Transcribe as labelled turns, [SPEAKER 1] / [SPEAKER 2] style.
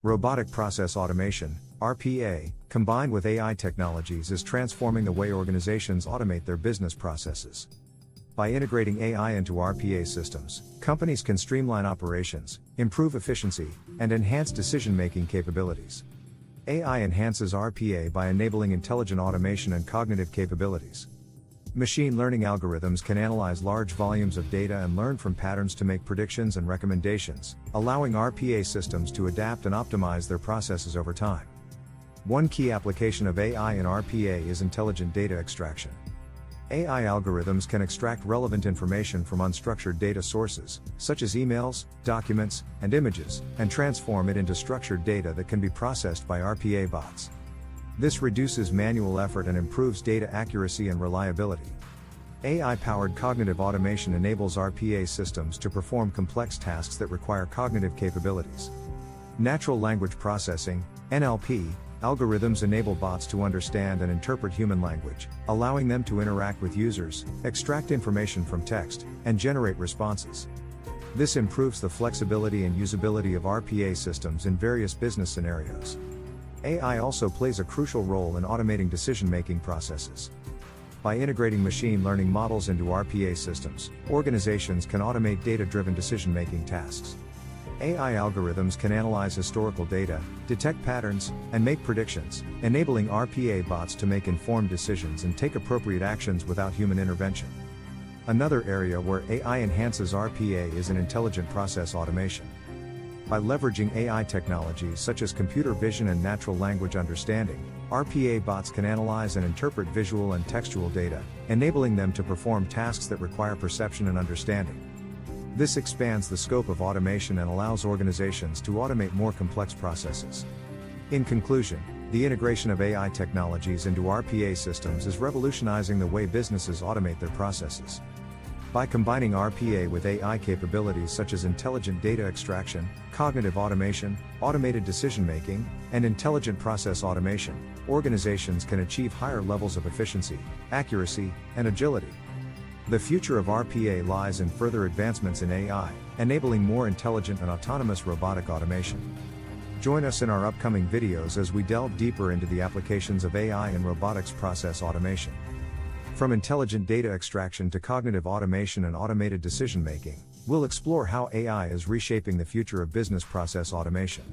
[SPEAKER 1] Robotic process automation, RPA, combined with AI technologies is transforming the way organizations automate their business processes. By integrating AI into RPA systems, companies can streamline operations, improve efficiency, and enhance decision-making capabilities. AI enhances RPA by enabling intelligent automation and cognitive capabilities. Machine learning algorithms can analyze large volumes of data and learn from patterns to make predictions and recommendations, allowing RPA systems to adapt and optimize their processes over time. One key application of AI in RPA is intelligent data extraction. AI algorithms can extract relevant information from unstructured data sources, such as emails, documents, and images, and transform it into structured data that can be processed by RPA bots. This reduces manual effort and improves data accuracy and reliability. AI-powered cognitive automation enables RPA systems to perform complex tasks that require cognitive capabilities. Natural language processing, NLP, algorithms enable bots to understand and interpret human language, allowing them to interact with users, extract information from text, and generate responses. This improves the flexibility and usability of RPA systems in various business scenarios. AI also plays a crucial role in automating decision-making processes. By integrating machine learning models into RPA systems, organizations can automate data-driven decision-making tasks. AI algorithms can analyze historical data, detect patterns, and make predictions, enabling RPA bots to make informed decisions and take appropriate actions without human intervention. Another area where AI enhances RPA is in intelligent process automation. By leveraging AI technologies such as computer vision and natural language understanding, RPA bots can analyze and interpret visual and textual data, enabling them to perform tasks that require perception and understanding. This expands the scope of automation and allows organizations to automate more complex processes. In conclusion, the integration of AI technologies into RPA systems is revolutionizing the way businesses automate their processes. By combining RPA with AI capabilities such as intelligent data extraction, cognitive automation, automated decision-making, and intelligent process automation, organizations can achieve higher levels of efficiency, accuracy, and agility. The future of RPA lies in further advancements in AI, enabling more intelligent and autonomous robotic automation. Join us in our upcoming videos as we delve deeper into the applications of AI in robotics process automation. From intelligent data extraction to cognitive automation and automated decision-making, we'll explore how AI is reshaping the future of business process automation.